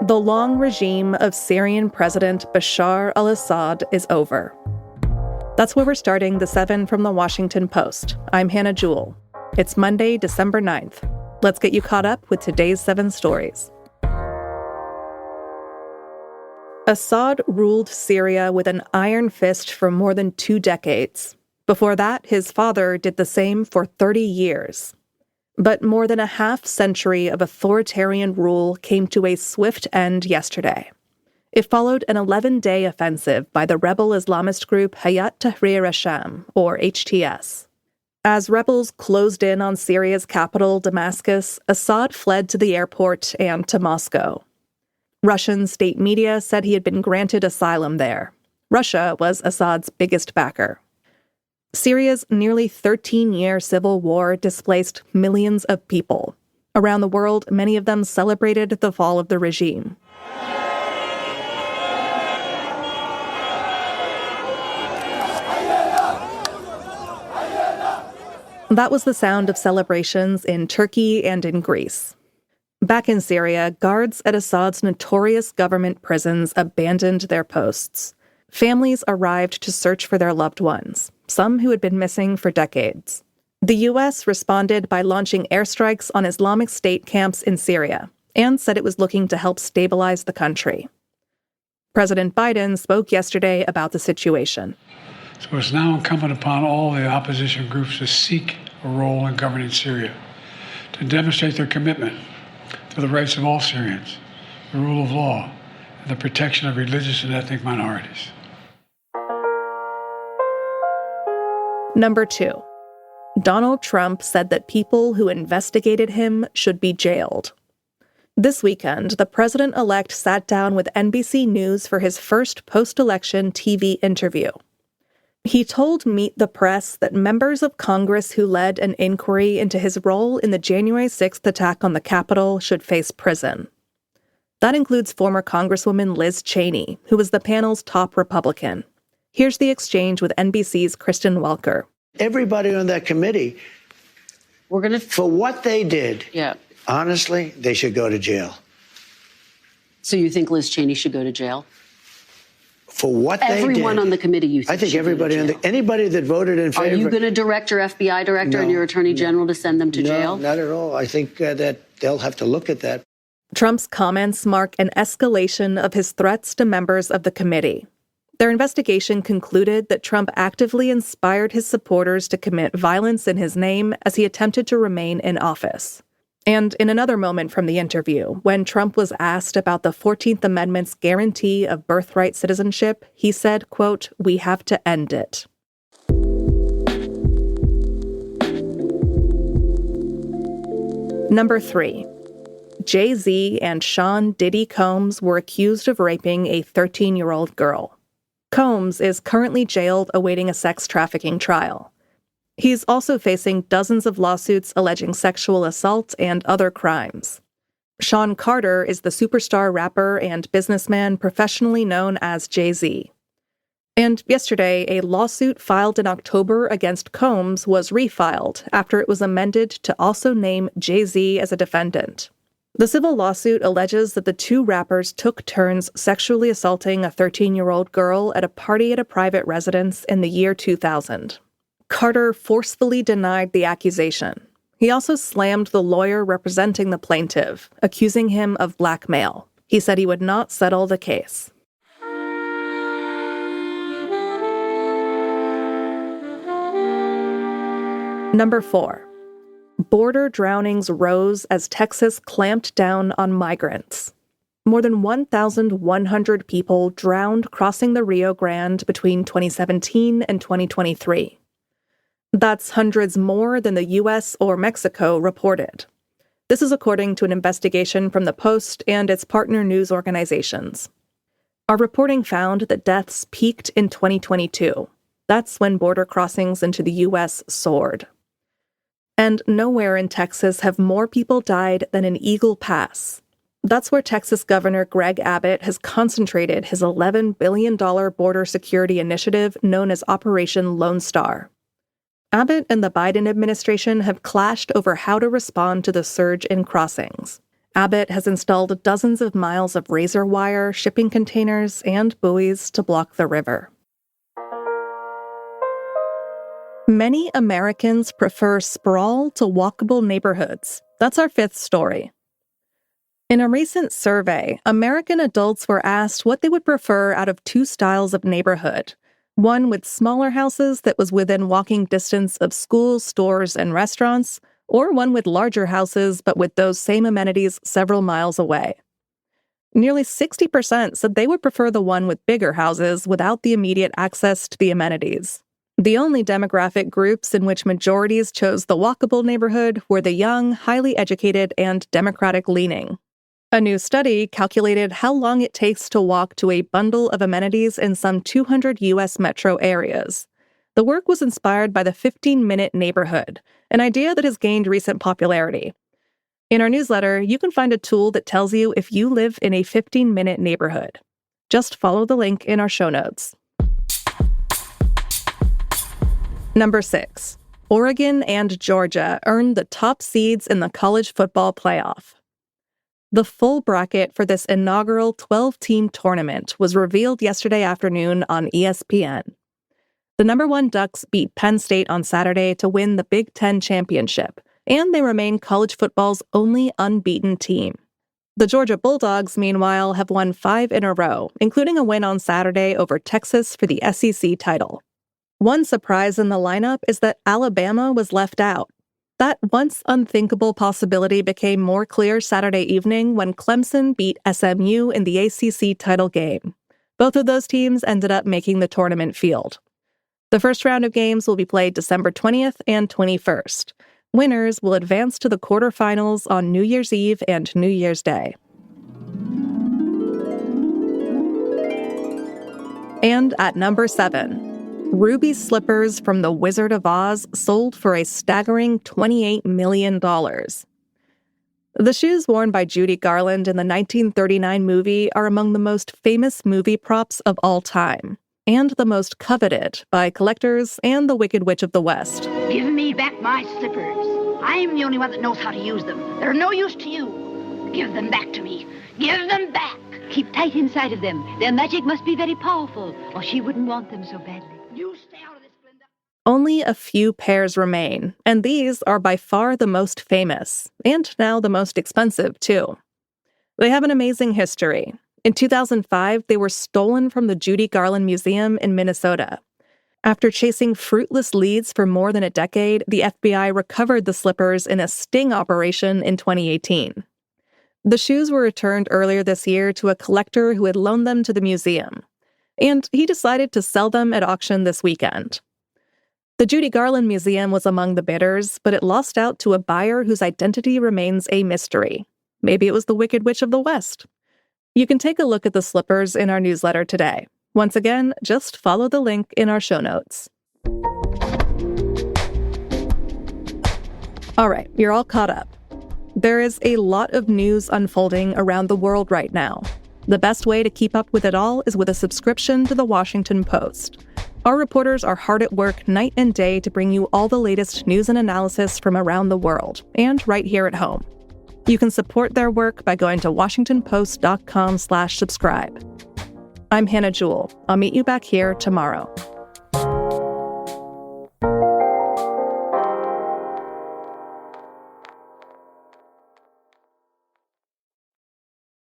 The long regime of Syrian President Bashar al-Assad is over. That's where we're starting the 7 from the Washington Post. I'm Hannah Jewell. It's Monday, December 9th. Let's get you caught up with today's 7 stories. Assad ruled Syria with an iron fist for more than 2 decades. Before that, his father did the same for 30 years. But more than a half-century of authoritarian rule came to a swift end yesterday. It followed an 11-day offensive by the rebel Islamist group Hayat Tahrir al-Sham, or HTS. As rebels closed in on Syria's capital, Damascus, Assad fled to the airport and to Moscow. Russian state media said he had been granted asylum there. Russia was Assad's biggest backer. Syria's nearly 13-year civil war displaced millions of people. Around the world, many of them celebrated the fall of the regime. That was the sound of celebrations in Turkey and in Greece. Back in Syria, guards at Assad's notorious government prisons abandoned their posts. Families arrived to search for their loved ones, some who had been missing for decades. The U.S. responded by launching airstrikes on Islamic State camps in Syria and said it was looking to help stabilize the country. President Biden spoke yesterday about the situation. So it's now incumbent upon all the opposition groups to seek a role in governing Syria, to demonstrate their commitment to the rights of all Syrians, the rule of law, and the protection of religious and ethnic minorities. Number 2. Donald Trump said that people who investigated him should be jailed. This weekend, the president-elect sat down with NBC News for his first post-election TV interview. He told Meet the Press that members of Congress who led an inquiry into his role in the January 6th attack on the Capitol should face prison. That includes former Congresswoman Liz Cheney, who was the panel's top Republican. Here's the exchange with NBC's Kristen Welker. Everybody on that committee, for what they did, honestly, they should go to jail. So you think Liz Cheney should go to jail? For what they did. Everyone on the committee, you think I think should everybody go to jail. Anybody that voted in favor. Are you going to direct your FBI director and your attorney general to send them to jail? No, not at all. I think that they'll have to look at that. Trump's comments mark an escalation of his threats to members of the committee. Their investigation concluded that Trump actively inspired his supporters to commit violence in his name as he attempted to remain in office. And in another moment from the interview, when Trump was asked about the 14th Amendment's guarantee of birthright citizenship, he said, quote, "We have to end it." Number 3. Jay-Z and Sean Diddy Combs were accused of raping a 13-year-old girl. Combs is currently jailed awaiting a sex trafficking trial. He's also facing dozens of lawsuits alleging sexual assault and other crimes. Sean Carter is the superstar rapper and businessman professionally known as Jay-Z. And yesterday, a lawsuit filed in October against Combs was refiled after it was amended to also name Jay-Z as a defendant. The civil lawsuit alleges that the two rappers took turns sexually assaulting a 13-year-old girl at a party at a private residence in the year 2000. Carter forcefully denied the accusation. He also slammed the lawyer representing the plaintiff, accusing him of blackmail. He said he would not settle the case. Number 4. Border drownings rose as Texas clamped down on migrants. More than 1,100 people drowned crossing the Rio Grande between 2017 and 2023. That's hundreds more than the U.S. or Mexico reported. This is according to an investigation from the Post and its partner news organizations. Our reporting found that deaths peaked in 2022. That's when border crossings into the U.S. soared. And nowhere in Texas have more people died than in Eagle Pass. That's where Texas Governor Greg Abbott has concentrated his $11 billion border security initiative known as Operation Lone Star. Abbott and the Biden administration have clashed over how to respond to the surge in crossings. Abbott has installed dozens of miles of razor wire, shipping containers, and buoys to block the river. Many Americans prefer sprawl to walkable neighborhoods. That's our fifth story. In a recent survey, American adults were asked what they would prefer out of two styles of neighborhood. One with smaller houses that was within walking distance of schools, stores, and restaurants, or one with larger houses but with those same amenities several miles away. Nearly 60% said they would prefer the one with bigger houses without the immediate access to the amenities. The only demographic groups in which majorities chose the walkable neighborhood were the young, highly educated, and Democratic-leaning. A new study calculated how long it takes to walk to a bundle of amenities in some 200 U.S. metro areas. The work was inspired by the 15-minute neighborhood, an idea that has gained recent popularity. In our newsletter, you can find a tool that tells you if you live in a 15-minute neighborhood. Just follow the link in our show notes. Number 6. Oregon and Georgia earned the top seeds in the college football playoff. The full bracket for this inaugural 12-team tournament was revealed yesterday afternoon on ESPN. The number 1 Ducks beat Penn State on Saturday to win the Big Ten championship, and they remain college football's only unbeaten team. The Georgia Bulldogs, meanwhile, have won 5 in a row, including a win on Saturday over Texas for the SEC title. One surprise in the lineup is that Alabama was left out. That once unthinkable possibility became more clear Saturday evening when Clemson beat SMU in the ACC title game. Both of those teams ended up making the tournament field. The first round of games will be played December 20th and 21st. Winners will advance to the quarterfinals on New Year's Eve and New Year's Day. And at number 7, ruby slippers from the Wizard of Oz sold for a staggering $28 million. The shoes worn by Judy Garland in the 1939 movie are among the most famous movie props of all time, and the most coveted by collectors and the Wicked Witch of the West. Give me back my slippers. I'm the only one that knows how to use them. They're no use to you. Give them back to me. Give them back. Keep tight inside of them. Their magic must be very powerful, or she wouldn't want them so badly. You stay out of this, Glinda. Only a few pairs remain, and these are by far the most famous, and now the most expensive, too. They have an amazing history. In 2005, they were stolen from the Judy Garland Museum in Minnesota. After chasing fruitless leads for more than a decade, the FBI recovered the slippers in a sting operation in 2018. The shoes were returned earlier this year to a collector who had loaned them to the museum, and he decided to sell them at auction this weekend. The Judy Garland Museum was among the bidders, but it lost out to a buyer whose identity remains a mystery. Maybe it was the Wicked Witch of the West. You can take a look at the slippers in our newsletter today. Once again, just follow the link in our show notes. All right, you're all caught up. There is a lot of news unfolding around the world right now. The best way to keep up with it all is with a subscription to The Washington Post. Our reporters are hard at work night and day to bring you all the latest news and analysis from around the world, and right here at home. You can support their work by going to WashingtonPost.com/subscribe. I'm Hannah Jewell. I'll meet you back here tomorrow.